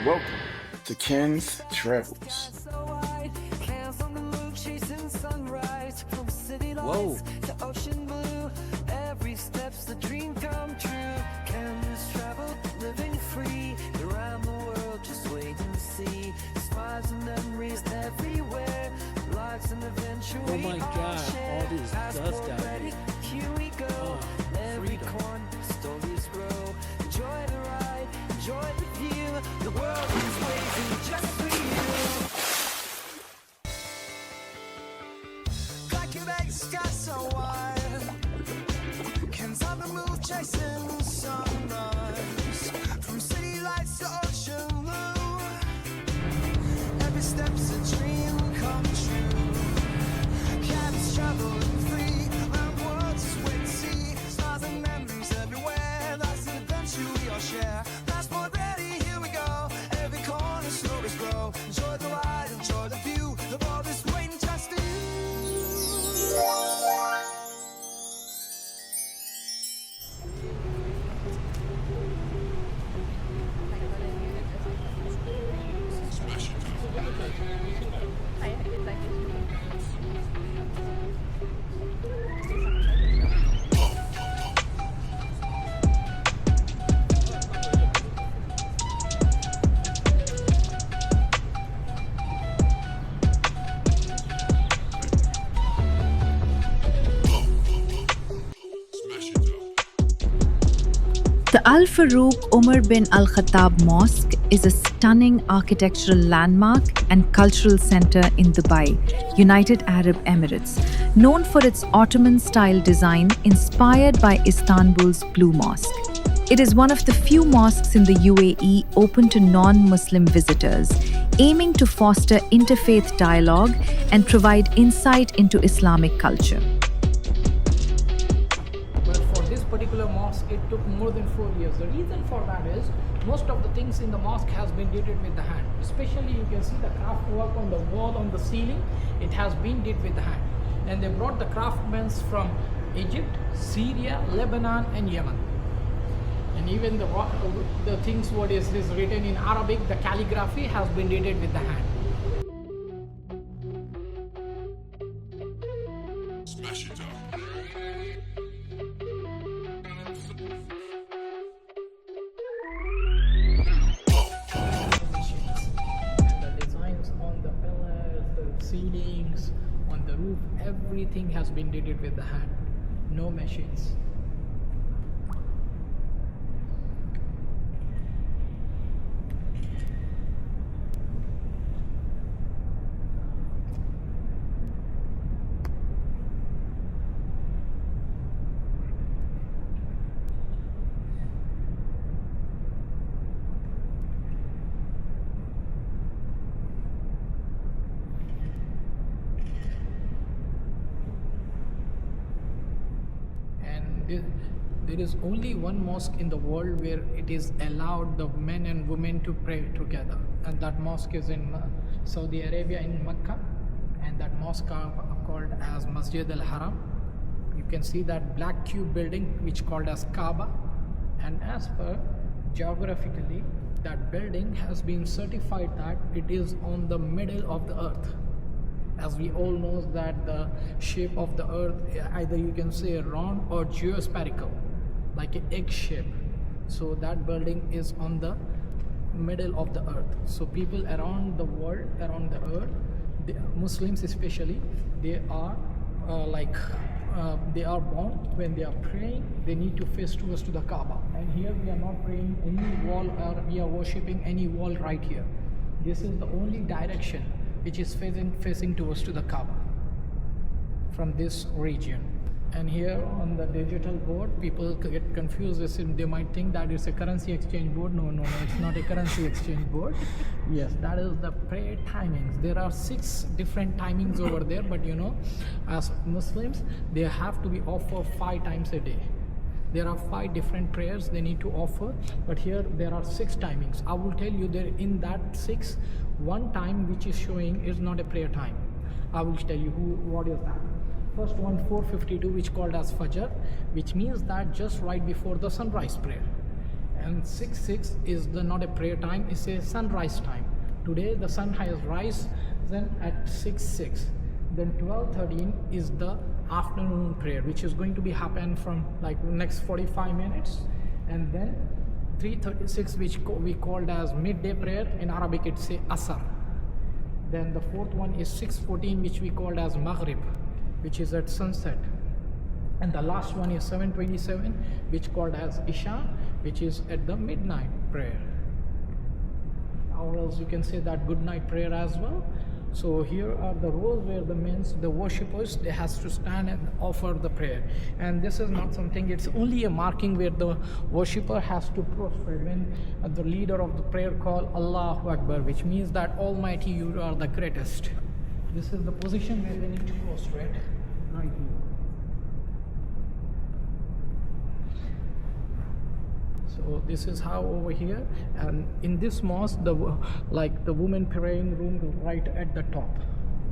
Welcome to Ken's Travels. Whoa. To ocean blue, every step's the dream come true. Canvas travel, living free around the world, just wait and see. Smiles and memories everywhere, lives and adventure. Oh my God, all this dust out here. Here we go. Oh, Every freedom. corner, stories grow. Enjoy the ride, enjoy the view. The world is waiting just for you. Like you make the sky so wide, can't stop the move chasing the sunrise. From city lights to ocean blue, every step's a dream come true. Cats traveling free, around worlds just wait to see. Stars and memories everywhere, that's the adventure we all share. Passport ready, here we go. Every corner stories grow. Enjoy the ride, enjoy the view. The world is waiting just for you. The Al Farouk Umar bin Al Khattab Mosque is a stunning architectural landmark and cultural center in Dubai, United Arab Emirates, known for its Ottoman-style design inspired by Istanbul's Blue Mosque. It is one of the few mosques in the UAE open to non-Muslim visitors, aiming to foster interfaith dialogue and provide insight into Islamic culture. But for this particular mosque, it took more than 4 years. The reason for that is most of the things in the mosque has been did it with the hand. Especially you can see the craft work on the wall, on the ceiling, it has been did with the hand. And they brought the craftsmen from Egypt, Syria, Lebanon and Yemen. And even the things what is written in Arabic, the calligraphy has been did it with the hand. And the designs on the pillars, the ceilings, on the roof, everything has been did it with the hand. No machines. There is only one mosque in the world where it is allowed the men and women to pray together, and that mosque is in Saudi Arabia in Mecca, and that mosque are called as Masjid al-Haram. You can see that black cube building which called as Kaaba, and as per geographically that building has been certified that it is on the middle of the earth. As we all know that the shape of the earth, either you can say round or geospherical, like an egg shape. So that building is on the middle of the earth. So people around the world, around the earth, the Muslims especially, they are they are born when they are praying, they need to face towards to the Kaaba. And here we are not praying any wall, or we are worshipping any wall right here. This is the only direction which is facing towards to the Kaaba from this region. And here on the digital board, people get confused. They might think that it's a currency exchange board. No, it's not a currency exchange board. Yes, that is the prayer timings. There are 6 different timings over there, but you know, as Muslims, they have to be offered 5 times a day. There are 5 different prayers they need to offer, but here there are 6 timings. I will tell you that in that 6, one time which is showing is not a prayer time. I will tell you what is that. First one, 4:52, which called as Fajr, which means that just right before the sunrise prayer. And 6:6 is not a prayer time, it's a sunrise time. Today the sun has risen at 6:06. Then 12:13 is the afternoon prayer, which is going to be happen from like next 45 minutes. And then 3:36, which we called as midday prayer. In Arabic it's a asr. Then the fourth one is 6:14, which we called as maghrib, which is at sunset. And the last one is 7:27, which called as isha, which is at the midnight prayer. Or else you can say that good night prayer as well. So here are the rows where the worshippers, they has to stand and offer the prayer. And this is not something, it's only a marking where the worshipper has to prostrate when the leader of the prayer call Allahu Akbar, which means that Almighty, you are the greatest. This is the position where they need to prostrate, right here. So this is how over here, and in this mosque, the women praying room right at the top.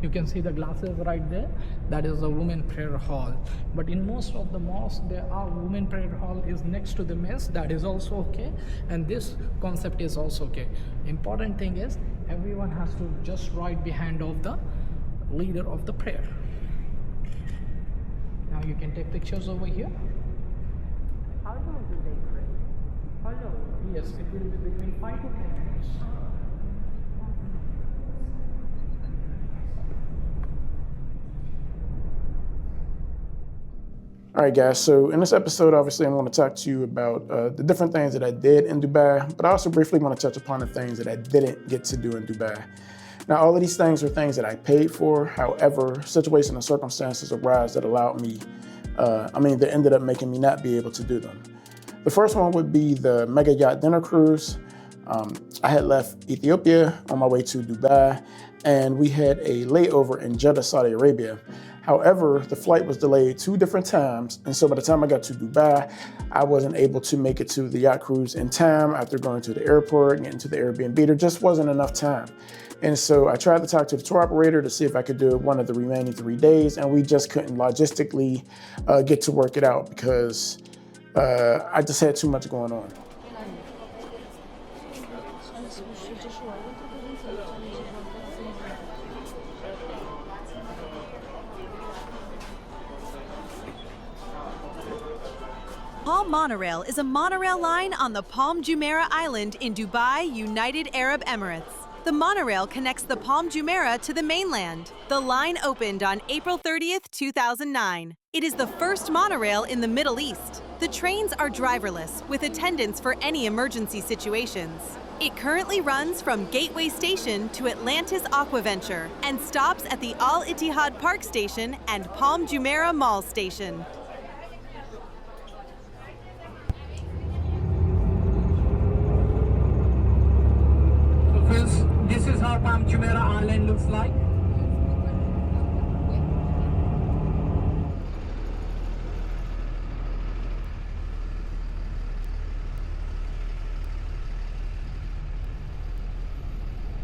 You can see the glasses right there. That is the women prayer hall. But in most of the mosques, there are women prayer hall is next to the mosque. That is also okay, and this concept is also okay. Important thing is everyone has to just right behind of the leader of the prayer. Now you can take pictures over here. How long do they pray? How long? Yes, it will be between 5 to 10 minutes. All right, guys. So in this episode, obviously, I want to talk to you about the different things that I did in Dubai, but I also briefly want to touch upon the things that I didn't get to do in Dubai. Now, all of these things are things that I paid for. However, situations and circumstances arise that allowed me, that ended up making me not be able to do them. The first one would be the mega yacht dinner cruise. I had left Ethiopia on my way to Dubai, and we had a layover in Jeddah, Saudi Arabia. However, the flight was delayed 2 different times, and so by the time I got to Dubai, I wasn't able to make it to the yacht cruise in time after going to the airport and getting to the Airbnb. There just wasn't enough time. And so I tried to talk to the tour operator to see if I could do one of the remaining 3 days, and we just couldn't logistically get to work it out because I just had too much going on. Palm Monorail is a monorail line on the Palm Jumeirah Island in Dubai, United Arab Emirates. The monorail connects the Palm Jumeirah to the mainland. The line opened on April 30th, 2009. It is the first monorail in the Middle East. The trains are driverless, with attendants for any emergency situations. It currently runs from Gateway Station to Atlantis Aquaventure and stops at the Al Ittihad Park Station and Palm Jumeirah Mall Station. This is how Palm Jumeirah Island looks like.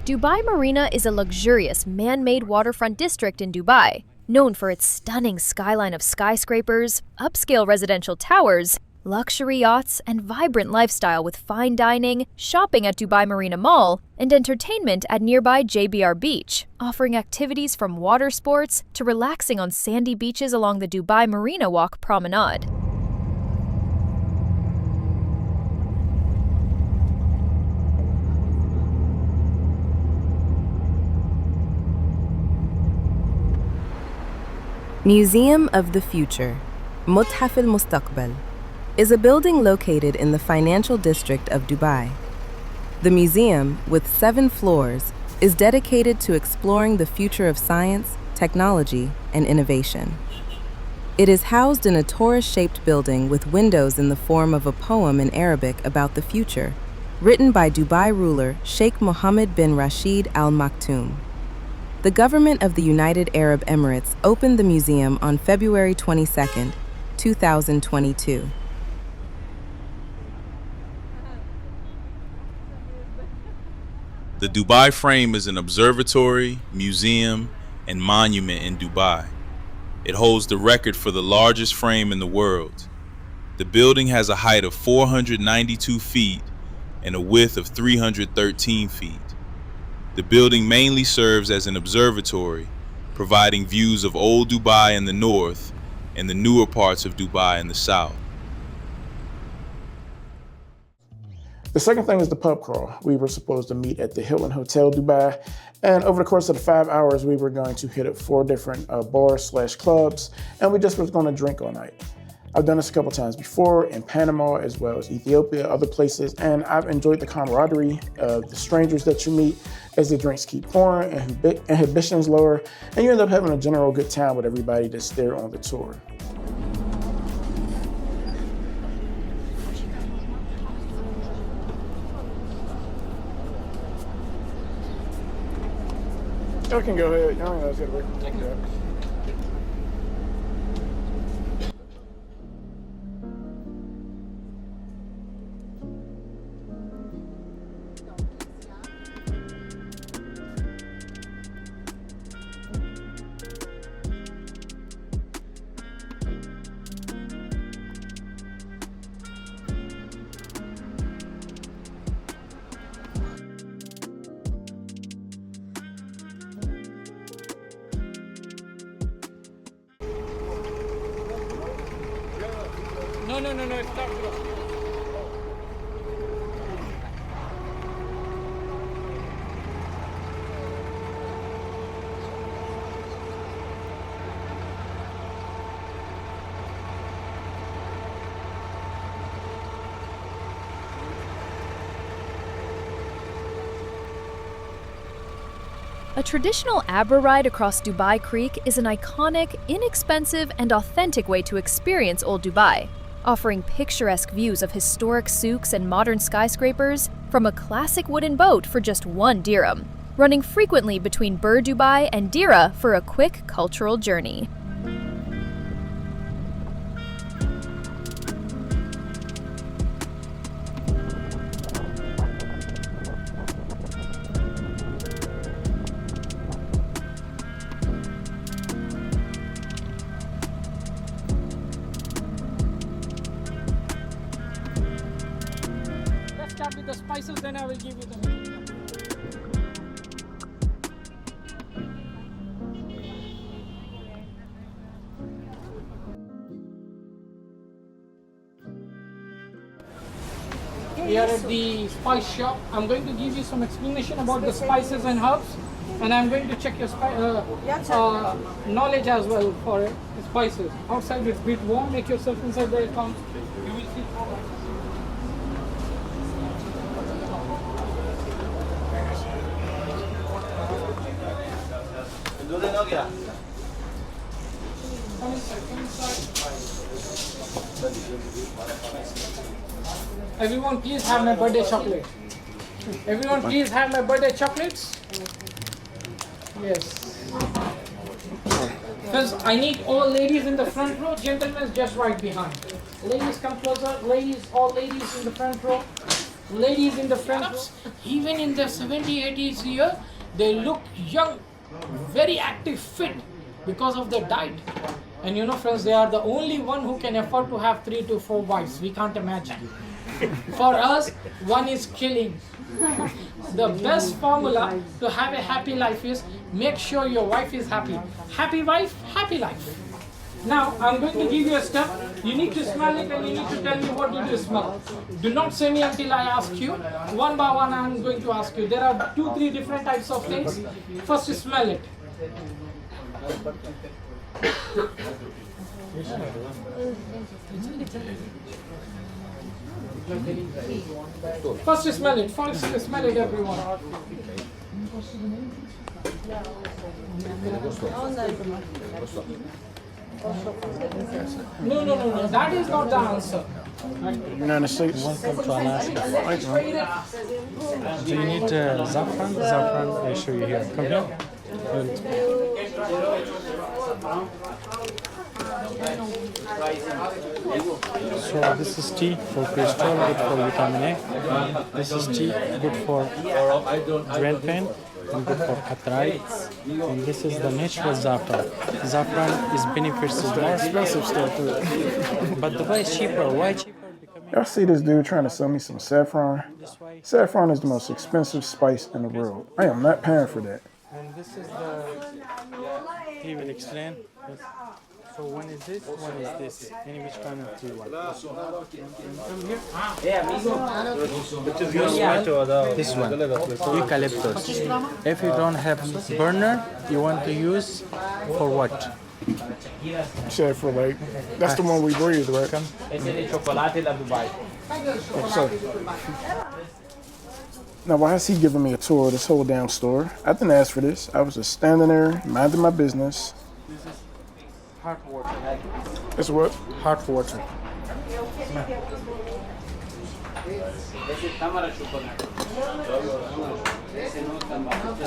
Dubai Marina is a luxurious, man-made waterfront district in Dubai, known for its stunning skyline of skyscrapers, upscale residential towers, luxury yachts, and vibrant lifestyle with fine dining, shopping at Dubai Marina Mall, and entertainment at nearby JBR Beach, offering activities from water sports to relaxing on sandy beaches along the Dubai Marina Walk promenade. Museum of the Future, Muthaf al-Mustaqbal, is a building located in the financial district of Dubai. The museum, with 7 floors, is dedicated to exploring the future of science, technology, and innovation. It is housed in a torus-shaped building with windows in the form of a poem in Arabic about the future, written by Dubai ruler Sheikh Mohammed bin Rashid Al Maktoum. The government of the United Arab Emirates opened the museum on February 22, 2022. The Dubai Frame is an observatory, museum, and monument in Dubai. It holds the record for the largest frame in the world. The building has a height of 492 feet and a width of 313 feet. The building mainly serves as an observatory, providing views of old Dubai in the north and the newer parts of Dubai in the south. The second thing is the pub crawl. We were supposed to meet at the Hilton Hotel Dubai, and over the course of the 5 hours, we were going to hit up 4 different bars/clubs, and we just was going to drink all night. I've done this a couple times before in Panama as well as Ethiopia, other places, and I've enjoyed the camaraderie of the strangers that you meet as the drinks keep pouring and inhibitions lower, and you end up having a general good time with everybody that's there on the tour. Y'all can go ahead. Y'all know it's gonna work. Yeah. No, stop. A traditional Abra ride across Dubai Creek is an iconic, inexpensive, and authentic way to experience Old Dubai, offering picturesque views of historic souks and modern skyscrapers from a classic wooden boat for just 1 dirham, running frequently between Bur Dubai and Dira for a quick cultural journey. Start with the spices, then I will give you the meat. We are at the spice shop. I'm going to give you some explanation about the spices and herbs, and I'm going to check your knowledge as well for it. The spices. Outside it's a bit warm. Make yourself inside the account. You will see. Everyone please have my birthday chocolate. Everyone please have my birthday chocolates. Yes. Because I need all ladies in the front row, gentlemen just right behind. Ladies come closer, ladies, all ladies in the front row. Ladies in the front, even in their 70s, 80s year, they look young, very active, fit because of their diet. And you know friends, they are the only one who can afford to have 3 to 4 wives. We can't imagine. For us, one is killing. The best formula to have a happy life is make sure your wife is happy. Happy wife, happy life. Now, I'm going to give you a step. You need to smell it and you need to tell me what did you smell. Do not say me until I ask you. One by one, I'm going to ask you. There are 2-3 different types of things. First, smell it. First, smell it. First, smell it, everyone. No. That is not the answer. United States. Welcome to Alaska. Do you need saffron? Saffron, I show you here. Come here. So this is tea for cholesterol, good for vitamin A. This is tea, good for joint pain. and good for arthritis. And this is the natural saffron. Saffron is beneficial. The expensive stuff. But Dubai is cheaper. Why cheaper? Y'all see this dude trying to sell me some saffron? Saffron is the most expensive spice in the world. I am not paying for that. And this is the. He will explain. Yes. So one is this, one is this. Any which kind of do you want? This one, eucalyptus. If you don't have burner, you want to use for what? You said for like, that's the one we breathe, right? Oh, sorry. Now, why is he giving me a tour of this whole damn store? I didn't ask for this. I was just standing there, minding my business. This is hot water. It's what? Hot water.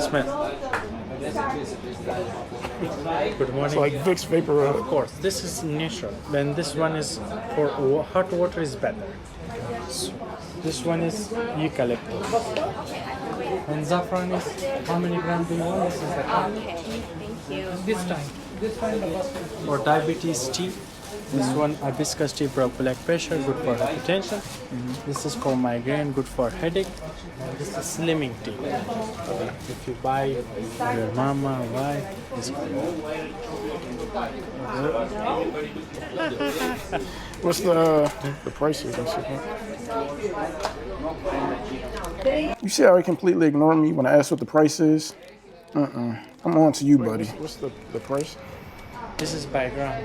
Smell. Good morning. It's like Vicks Vapor Rub. Of course, this is natural. Then this one is for hot water is better. This one is eucalyptus. And saffron is how many grams do you want? This is the cup. This time the first For diabetes tea. This one hibiscus tea for blood pressure, good for hypertension. This is for migraine, good for headache. And this is slimming tea. If you buy your mama, wife, this What's the prices and shit? You see how he completely ignored me when I asked what the price is? I'm on to you, buddy. What's the price? This is by gram.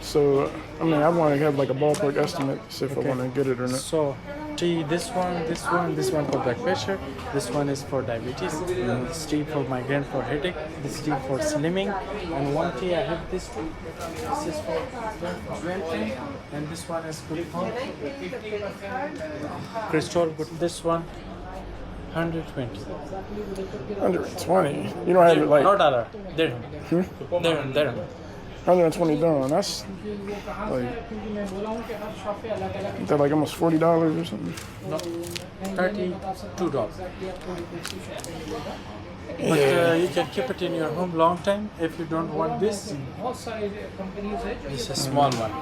So, I mean, I want to have like a ballpark estimate, see if I want to get it or not. So, tea, this one for blood pressure. This one is for diabetes. And this tea for migraine, for headache. This tea for slimming. And one tea, I have this tea. This is for 20. And this one is good for Crystal, good. This one, 120. 120? You don't have it like... No dollar. Dirham. Dirham. 120 dirham. That's like... Is that like almost $40 or something? No, $32. But you can keep it in your home long time if you don't want this. This is a small one.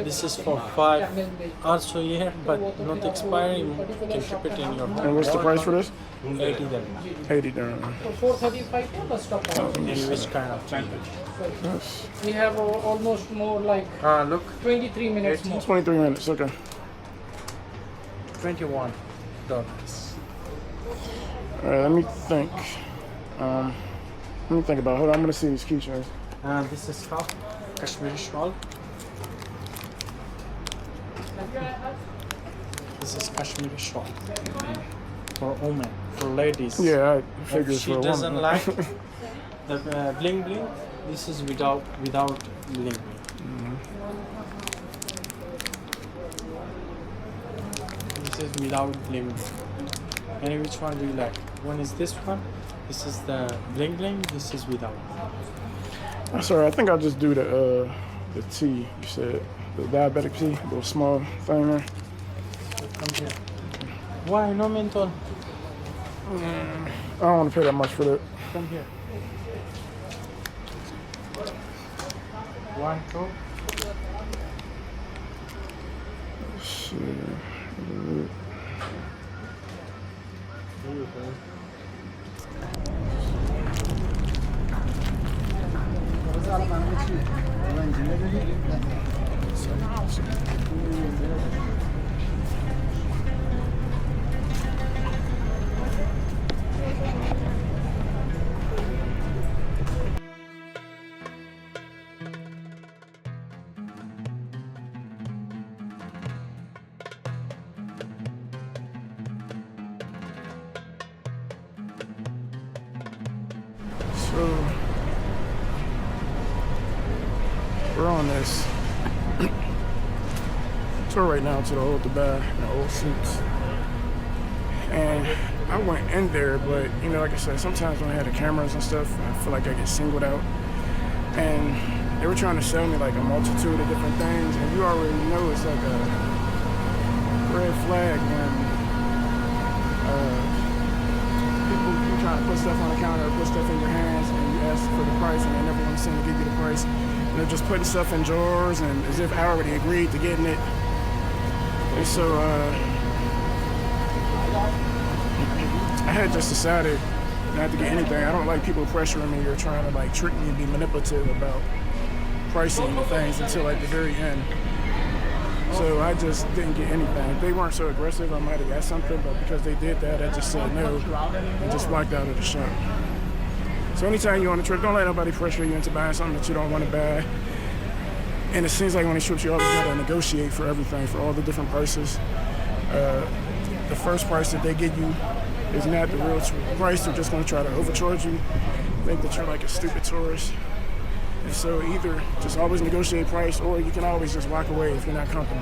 This is for 5 also here, but not expiring. You can keep it in your home. And what's the price for this? 80 dirham. 80 dirham. 435 bus stop. In which kind of tea? Yes. We have almost more like Look, 23 minutes more. 23 minutes, okay. $21. All right, let me think. Hold on, I'm gonna see these keychains. This is how Kashmiri shawl. This is Kashmiri shawl for women, for ladies. Yeah, I figured If for she a woman. doesn't like the bling bling, this is without bling bling. This is without bling bling. And which one do you like? One is this one. This is the bling bling. This is without. That's all right. I think I'll just do the tea. You said the diabetic tea, a little small thing there. Come here. Why no menthol? I don't want to pay that much for that. Come here. 1, 2. So we're on this tour right now to the old Dubai and the old Souks. And I went in there, but you know, like I said, sometimes when I had the cameras and stuff, I feel like I get singled out. And they were trying to sell me like a multitude of different things, and you already know it's like a red flag when people trying to put stuff on the counter or put stuff in your hands, and you ask for the price, and they never want to seem to give you the price. And they're just putting stuff in drawers, and as if I already agreed to getting it. And so I had just decided not to get anything. I don't like people pressuring me or trying to like trick me and be manipulative about pricing and things until like the very end. So I just didn't get anything. If they weren't so aggressive, I might have got something, but because they did that, I just said no and just walked out of the shop. So anytime you're on a trip, don't let nobody pressure you into buying something that you don't want to buy. And it seems like on these trips, you always got to negotiate for everything, for all the different prices. The first price that they give you is not the real price. They're just going to try to overcharge you, think that you're like a stupid tourist. And so either just always negotiate price, or you can always just walk away if you're not comfortable.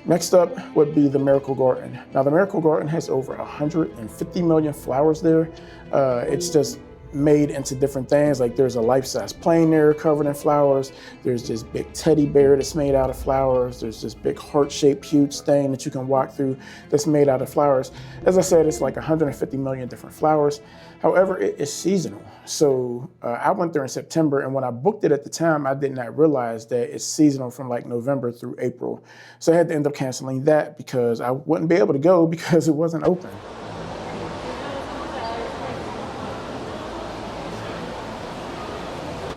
Next up would be the Miracle Garden. Now the Miracle Garden has over 150 million flowers there. It's just made into different things. Like there's a life-size plane there covered in flowers. There's this big teddy bear that's made out of flowers. There's this big heart-shaped huge thing that you can walk through that's made out of flowers. As I said, it's like 150 million different flowers. However, it is seasonal. So I went there in September, and when I booked it at the time, I did not realize that it's seasonal from like November through April. So I had to end up canceling that because I wouldn't be able to go because it wasn't open.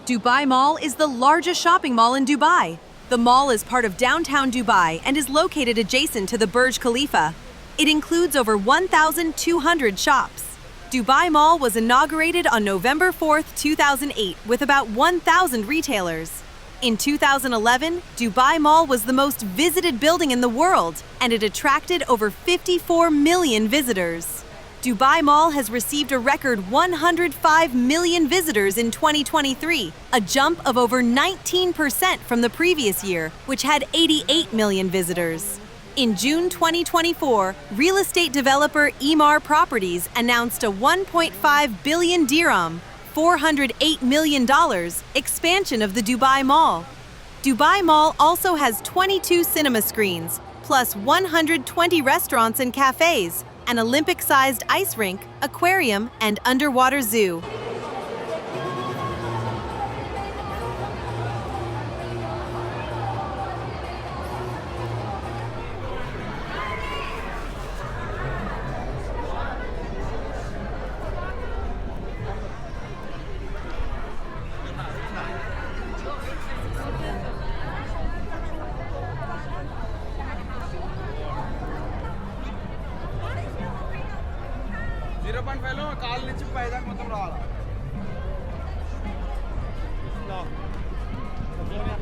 Dubai Mall is the largest shopping mall in Dubai. The mall is part of downtown Dubai and is located adjacent to the Burj Khalifa. It includes over 1,200 shops. Dubai Mall was inaugurated on November 4th, 2008, with about 1,000 retailers. In 2011, Dubai Mall was the most visited building in the world, and it attracted over 54 million visitors. Dubai Mall has received a record 105 million visitors in 2023, a jump of over 19% from the previous year, which had 88 million visitors. In June 2024, real estate developer Emaar Properties announced a 1.5 billion dirham, $408 million, expansion of the Dubai Mall. Dubai Mall also has 22 cinema screens, plus 120 restaurants and cafes, an Olympic-sized ice rink, aquarium, and underwater zoo.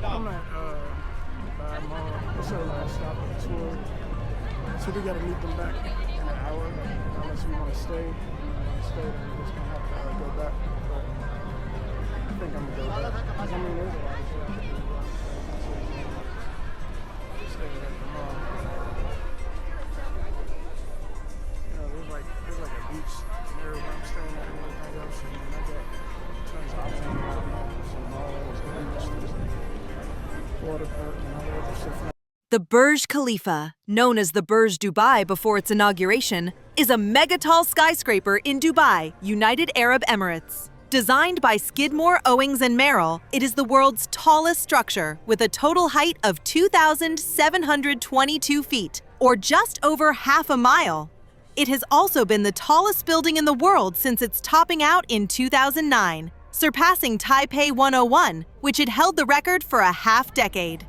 I'm at Dubai Mall. It's our last stop on the tour. So we gotta meet them back in an hour, unless we want to stay. If we want to stay, then we're just gonna have to go back. But I think I'm gonna go back. I mean, there's a lot of stuff to do. Stay at the mall. You know, there's like a beach area where I'm staying at and everything else, and then I got tons of options around there. So malls, beach, waterfront, and all that other stuff. The Burj Khalifa, known as the Burj Dubai before its inauguration, is a megatall skyscraper in Dubai, United Arab Emirates. Designed by Skidmore, Owings and Merrill, it is the world's tallest structure with a total height of 2,722 feet, or just over half a mile. It has also been the tallest building in the world since its topping out in 2009, surpassing Taipei 101, which had held the record for a half decade.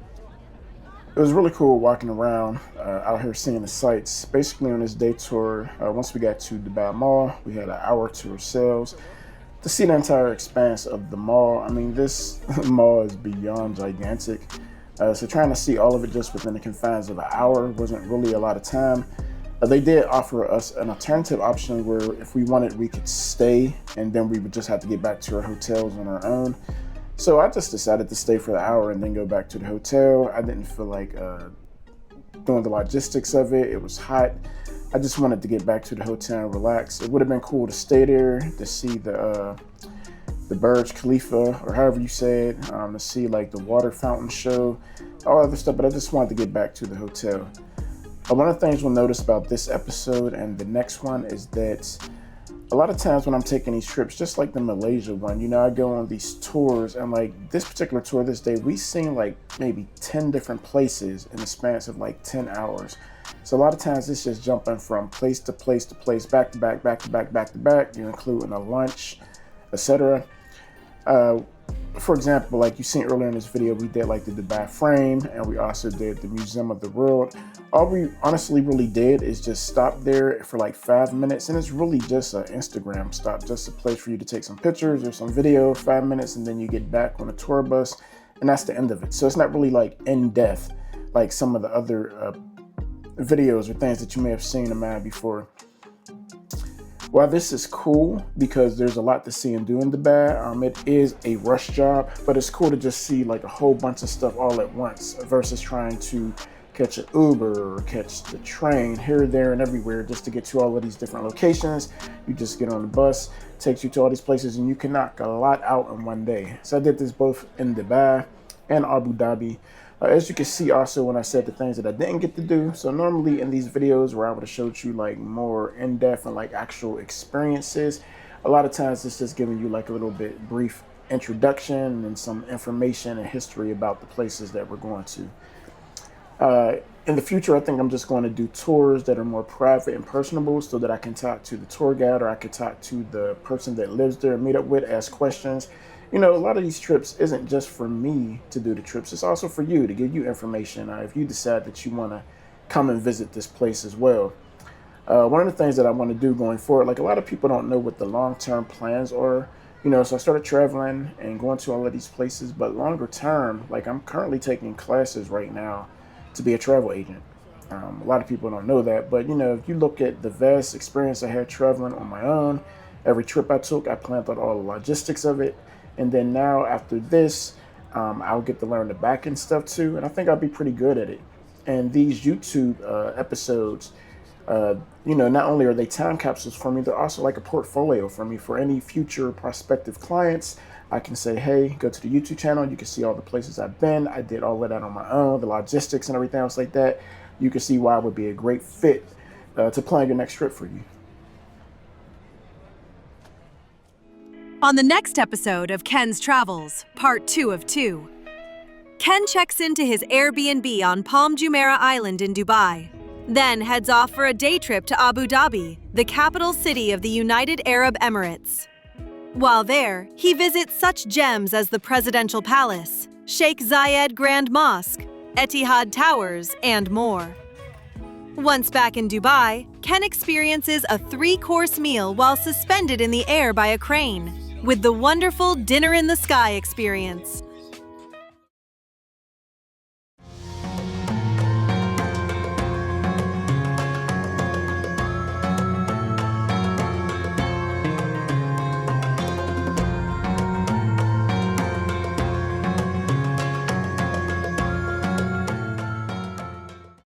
It was really cool walking around out here seeing the sights. Basically on this day tour, once we got to Dubai Mall, we had an hour to ourselves to see the entire expanse of the mall. I mean, this mall is beyond gigantic. So trying to see all of it just within the confines of an hour wasn't really a lot of time. They did offer us an alternative option where if we wanted, we could stay and then we would just have to get back to our hotels on our own. So I just decided to stay for the hour and then go back to the hotel. I didn't feel like doing the logistics of it. It was hot. I just wanted to get back to the hotel and relax. It would have been cool to stay there to see the the Burj Khalifa, or however you say it, to see like the water fountain show, all other stuff, but I just wanted to get back to the hotel. One of the things we'll notice about this episode and the next one is that a lot of times when I'm taking these trips, just like the Malaysia one, you know, I go on these tours, and like this particular tour this day, we've seen like maybe 10 different places in the span of like 10 hours. So a lot of times it's just jumping from place to place to place, back to back, back to back, back to back. You're including a lunch, etc. For example, like you seen earlier in this video, we did like the Dubai frame, and we also did the Museum of the World. All we honestly really did is just stop there for like 5 minutes, and it's really just an Instagram stop, just a place for you to take some pictures or some video, 5 minutes, and then you get back on a tour bus, and that's the end of it. So it's not really like in depth like some of the other videos or things that you may have seen of mine before. While this is cool because there's a lot to see and do in Dubai, it is a rush job, but it's cool to just see like a whole bunch of stuff all at once versus trying to catch an Uber or catch the train here, there, and everywhere just to get to all of these different locations. You just get on the bus, takes you to all these places, and you can knock a lot out in one day. So I did this both in Dubai and Abu Dhabi. As you can see also when I said the things that I didn't get to do. So normally in these videos where I would have showed you like more in-depth and like actual experiences, a lot of times it's just giving you like a little bit brief introduction and some information and history about the places that we're going to. In the future, I think I'm just going to do tours that are more private and personable so that I can talk to the tour guide, or I can talk to the person that lives there, meet up with, ask questions. You know, a lot of these trips isn't just for me to do the trips. It's also for you, to give you information if you decide that you want to come and visit this place as well. One of the things that I want to do going forward, like a lot of people don't know what the long-term plans are. You know, so I started traveling and going to all of these places, but longer term, like I'm currently taking classes right now to be a travel agent. A lot of people don't know that, but you know, if you look at the vast experience I had traveling on my own, every trip I took, I planned out all the logistics of it. And then now after this, I'll get to learn the back end stuff too. And I think I'll be pretty good at it. And these YouTube episodes, you know, not only are they time capsules for me, they're also like a portfolio for me for any future prospective clients. I can say, hey, go to the YouTube channel. You can see all the places I've been. I did all of that on my own, the logistics and everything else like that. You can see why I would be a great fit to plan your next trip for you. On the next episode of Ken's Travels, part 2 of 2, Ken checks into his Airbnb on Palm Jumeirah Island in Dubai, then heads off for a day trip to Abu Dhabi, the capital city of the United Arab Emirates. While there, he visits such gems as the Presidential Palace, Sheikh Zayed Grand Mosque, Etihad Towers, and more. Once back in Dubai, Ken experiences a 3-course meal while suspended in the air by a crane, with the wonderful dinner in the sky experience.